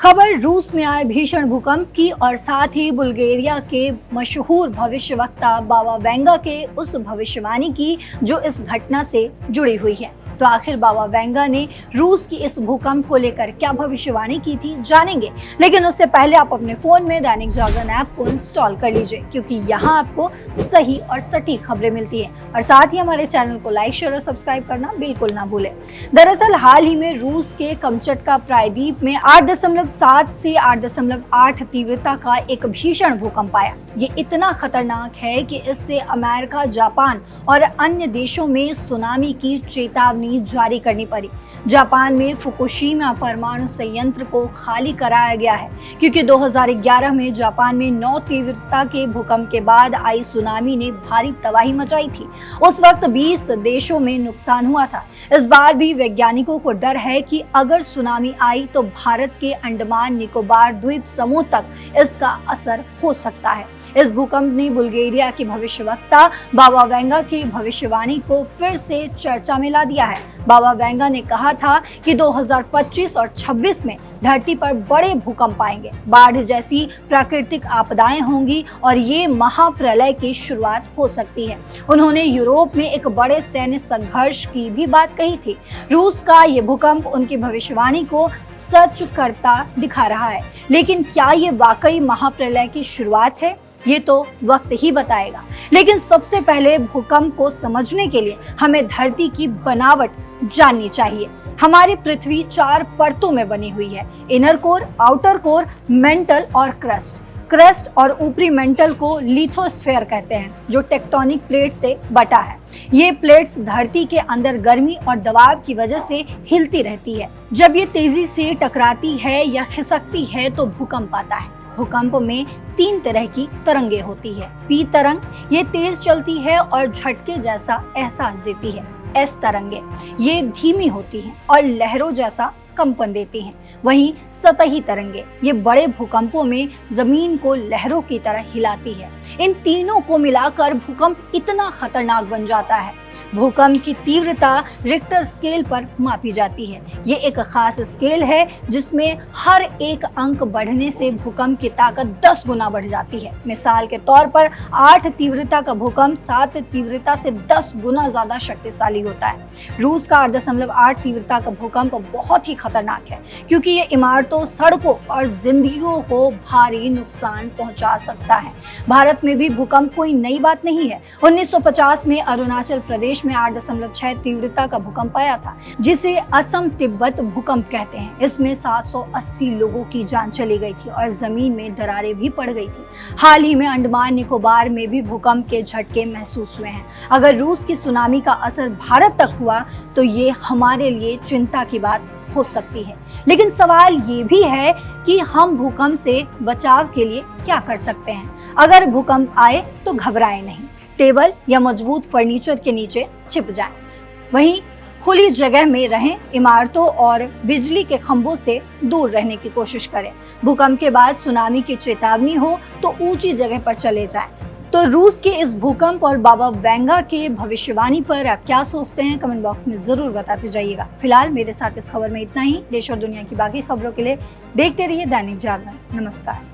खबर रूस में आए भीषण भूकंप की और साथ ही बुल्गारिया के मशहूर भविष्यवक्ता बाबा वेंगा के उस भविष्यवाणी की जो इस घटना से जुड़ी हुई है। तो आखिर बाबा वेंगा ने रूस की इस भूकंप को लेकर क्या भविष्यवाणी की थी, जानेंगे। लेकिन उससे पहले आप अपने फोन में दैनिक जागरण ऐप को इंस्टॉल कर लीजिए, क्योंकि यहाँ आपको सही और सटीक खबरें मिलती है। और साथ ही हमारे चैनल को लाइक, शेयर और सब्सक्राइब करना बिल्कुल ना भूलें। दरअसल हाल ही में रूस के कमचटका प्रायद्वीप में 8.7 से 8.8 तीव्रता का एक भीषण भूकंप आया। ये इतना खतरनाक है कि इससे अमेरिका, जापान और अन्य देशों में सुनामी की चेतावनी जारी करनी पड़ी। जापान में फुकुशिमा परमाणु संयंत्र को खाली कराया गया है, क्योंकि 2011 में जापान में 9 तीव्रता के भूकंप के बाद आई सुनामी ने भारी तबाही मचाई थी। उस वक्त 20 देशों में नुकसान हुआ था। इस बार भी वैज्ञानिकों को डर है कि अगर सुनामी आई तो भारत के अंडमान निकोबार द्वीप समूह तक इसका असर हो सकता है। इस भूकंप ने बुल्गारिया की भविष्यवक्ता बाबा वेंगा की भविष्यवाणी को फिर से चर्चा में ला दिया है। बाबा वेंगा ने कहा था कि 2025 और 26 में धरती पर बड़े भूकंप आएंगे, बाढ़ जैसी प्राकृतिक आपदाएं होंगी और ये महाप्रलय की शुरुआत हो सकती है। उन्होंने यूरोप में एक बड़े सैन्य संघर्ष की भी बात कही थी। रूस का ये भूकंप उनकी भविष्यवाणी को सच करता दिखा रहा है, लेकिन क्या ये वाकई महाप्रलय की शुरुआत है, ये तो वक्त ही बताएगा। लेकिन सबसे पहले भूकंप को समझने के लिए हमें धरती की बनावट जाननी चाहिए। हमारी पृथ्वी 4 परतों में बनी हुई है: inner core, outer core, mental और क्रस्ट और ऊपरी मेंटल को लिथोस्फीयर कहते हैं, जो टेक्टोनिक प्लेट से बटा है। ये प्लेट्स धरती के अंदर गर्मी और दबाव की वजह से हिलती रहती है। जब ये तेजी से टकराती है या खिसकती है तो भूकंप आता है। भूकंप में 3 तरह की तरंगे होती है। पी तरंग, ये तेज चलती है और झटके जैसा एहसास देती है। एस तरंगे, ये धीमी होती हैं और लहरों जैसा कंपन देती हैं। वहीं सतही तरंगे, ये बड़े भूकंपों में जमीन को लहरों की तरह हिलाती है। इन तीनों को मिलाकर भूकंप इतना खतरनाक बन जाता है। भूकंप की तीव्रता रिक्टर स्केल पर मापी जाती है। ये एक खास स्केल है जिसमें हर एक अंक बढ़ने से भूकंप की ताकत 10 गुना बढ़ जाती है। मिसाल के तौर पर 8 तीव्रता का भूकंप 7 तीव्रता से 10 गुना ज्यादा शक्तिशाली होता है। रूस का 8.8 तीव्रता का भूकंप बहुत ही खतरनाक है, क्योंकि ये इमारतों, सड़कों और जिंदगियों को भारी नुकसान पहुंचा सकता है। भारत में भी भूकंप कोई नई बात नहीं है। 1950 में अरुणाचल प्रदेश में 8.6 तीव्रता का भूकंप आया था, जिसे असम तिब्बत भूकंप कहते हैं। इसमें 780 लोगों की जान चली गई थी और जमीन में दरारें भी पड़ गई थी। हाल ही में अंडमान निकोबार में भी भूकंप के झटके महसूस हुए हैं। अगर रूस की सुनामी का असर भारत तक हुआ तो ये हमारे लिए चिंता की बात हो सकती है। लेकिन सवाल ये भी है कि हम भूकंप से बचाव के लिए क्या कर सकते हैं। अगर भूकंप आए तो घबराएं नहीं, टेबल या मजबूत फर्नीचर के नीचे छिप जाएं। वहीं खुली जगह में रहें, इमारतों और बिजली के खंभों से दूर रहने की कोशिश करें। भूकंप के बाद सुनामी की चेतावनी हो तो ऊंची जगह पर चले जाएं। तो रूस के इस भूकंप और बाबा वेंगा के भविष्यवाणी पर आप क्या सोचते हैं, कमेंट बॉक्स में जरूर बताते जाइएगा। फिलहाल मेरे साथ इस खबर में इतना ही। देश और दुनिया की बाकी खबरों के लिए देखते रहिए दैनिक जागरण। नमस्कार।